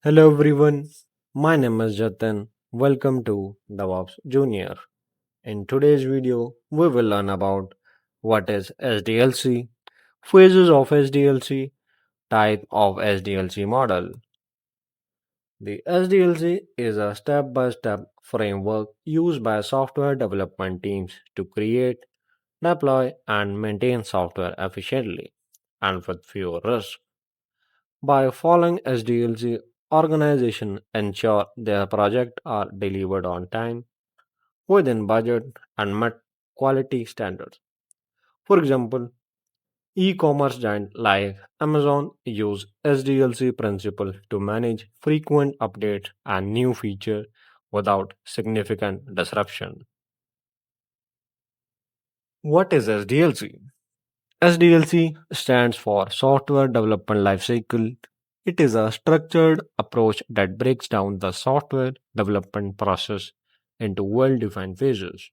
Hello everyone, my name is Jatin. Welcome to DevOps Junior. In today's video, we will learn about what is SDLC, phases of SDLC, type of SDLC model. The SDLC is a step-by-step framework used by software development teams to create, deploy, and maintain software efficiently and with fewer risks. By following SDLC, organizations ensure their projects are delivered on time, within budget, and met quality standards. For example, e-commerce giants like Amazon use SDLC principle to manage frequent updates and new features without significant disruption. What is SDLC? SDLC stands for Software Development Lifecycle. It is a structured approach that breaks down the software development process into well defined phases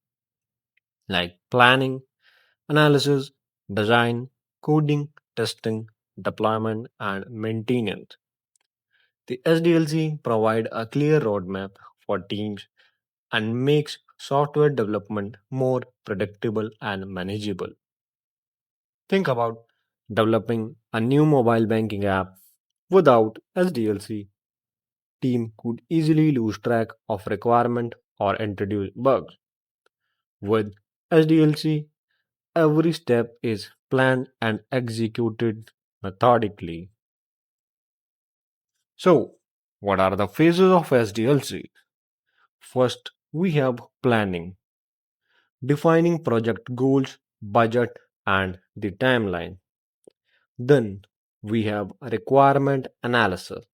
like planning, analysis, design, coding, testing, deployment, and maintenance. The SDLC provide a clear roadmap for teams and makes software development more predictable and manageable. Think about developing a new mobile banking app. Without SDLC, team could easily lose track of requirement or introduce bugs. With SDLC, every step is planned and executed methodically. So, what are the phases of SDLC? First, we have planning, defining project goals, budget, and the timeline. Then, we have requirement analysis,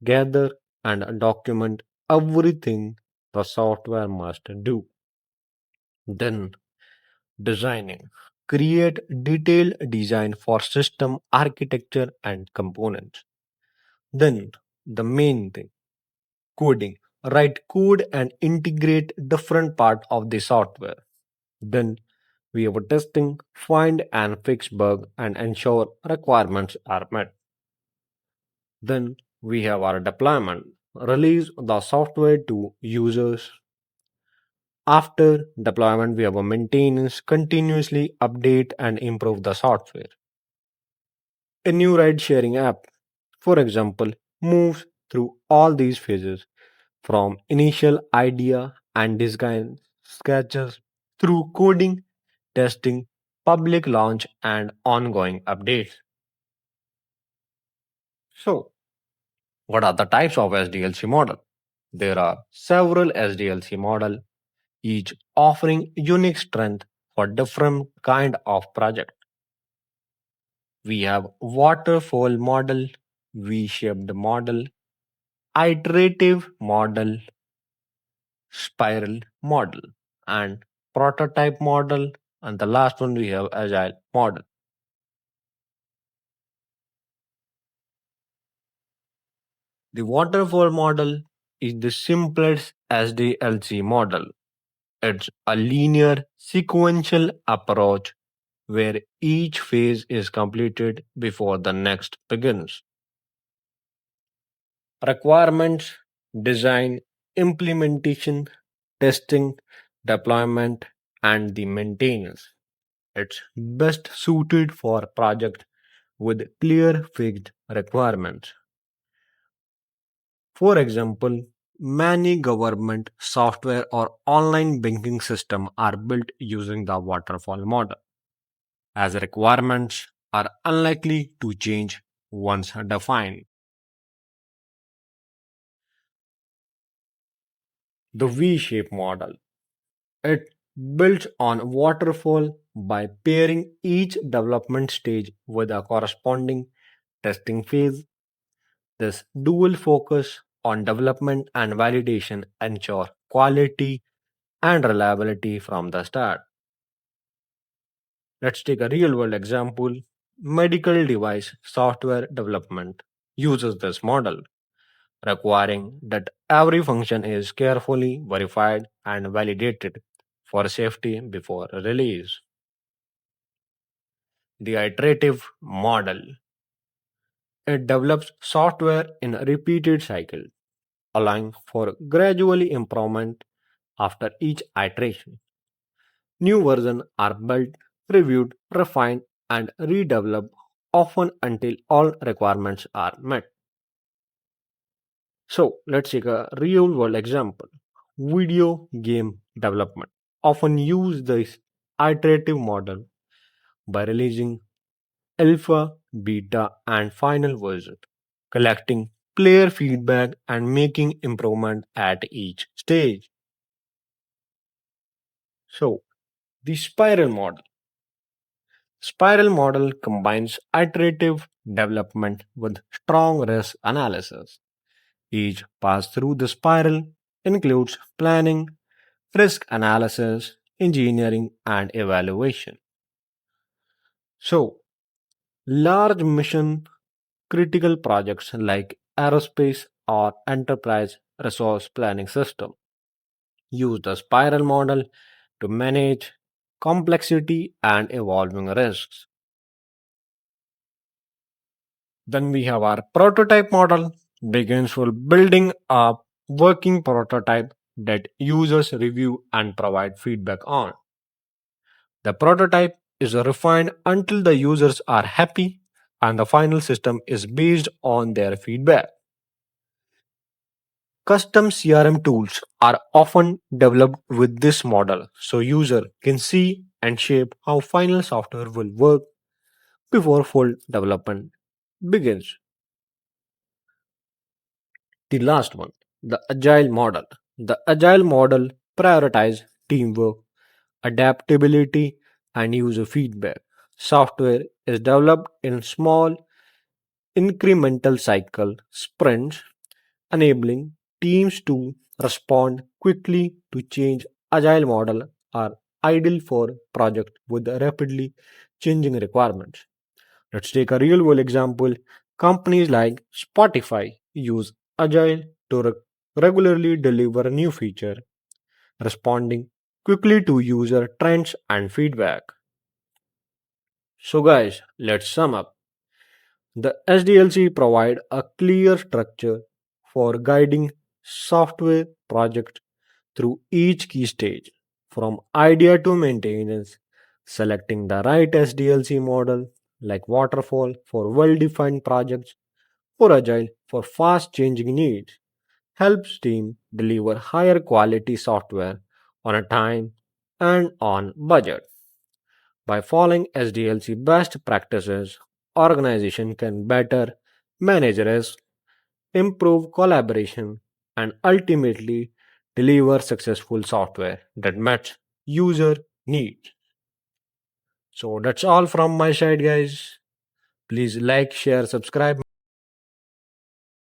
gather and document everything the software must do. Then, designing. Create detailed design for system architecture and components. Then, the main thing, coding. Write code and integrate different part of the software. Then, we have a testing, find and fix bug and ensure requirements are met. Then we have our deployment. Release the software to users. After deployment, we have a maintenance, continuously update and improve the software. A new ride sharing app, for example, moves through all these phases from initial idea and design sketches through coding, testing, public launch, and ongoing updates. So, what are the types of SDLC model? There are several SDLC model, each offering unique strength for different kind of project. We have waterfall model, V-shaped model, iterative model, spiral model, and prototype model, and the last one we have agile model. The waterfall model is the simplest SDLC model. It's a linear sequential approach where each phase is completed before the next begins. Requirements, design, implementation, testing, deployment, and the maintenance. It's best suited for projects with clear fixed requirements. For example, many government software or online banking system are built using the waterfall model, as requirements are unlikely to change once defined. The V-shaped model. It builds on waterfall by pairing each development stage with a corresponding testing phase. This dual focus on development and validation ensure quality and reliability from the start. Let's take a real world example. Medical device software development uses this model, requiring that every function is carefully verified and validated for safety before release. The iterative model. It develops software in a repeated cycle, allowing for gradually improvement after each iteration. New versions are built, reviewed, refined, and redeveloped often until all requirements are met. So, let's take a real world example. Video game development often use this iterative model by releasing alpha, beta, and final version, collecting player feedback and making improvement at each stage. So, the spiral model. Spiral model combines iterative development with strong risk analysis. Each pass through the spiral includes planning, risk analysis, engineering, and evaluation. So, large mission critical projects like aerospace or enterprise resource planning system use the spiral model to manage complexity and evolving risks. Then we have our prototype model begins with building a working prototype that users review and provide feedback on. The prototype is refined until the users are happy and the final system is based on their feedback. Custom CRM tools are often developed with this model so user can see and shape how final software will work before full development begins. The last one, the agile model. The agile model prioritizes teamwork, adaptability, and user feedback. Software is developed in small incremental cycle sprints, enabling teams to respond quickly to change. Agile model are ideal for projects with rapidly changing requirements. Let's take a real world example. Companies like Spotify use Agile to regularly deliver new feature, responding quickly to user trends and feedback. So guys, let's sum up. The SDLC provide a clear structure for guiding software projects through each key stage, from idea to maintenance, selecting the right SDLC model like Waterfall for well defined projects or Agile for fast changing needs, helps team deliver higher quality software on a time and on budget. By following SDLC best practices, organization can better manage risk, improve collaboration, and ultimately deliver successful software that match user needs. So that's all from my side, guys. Please like, share, subscribe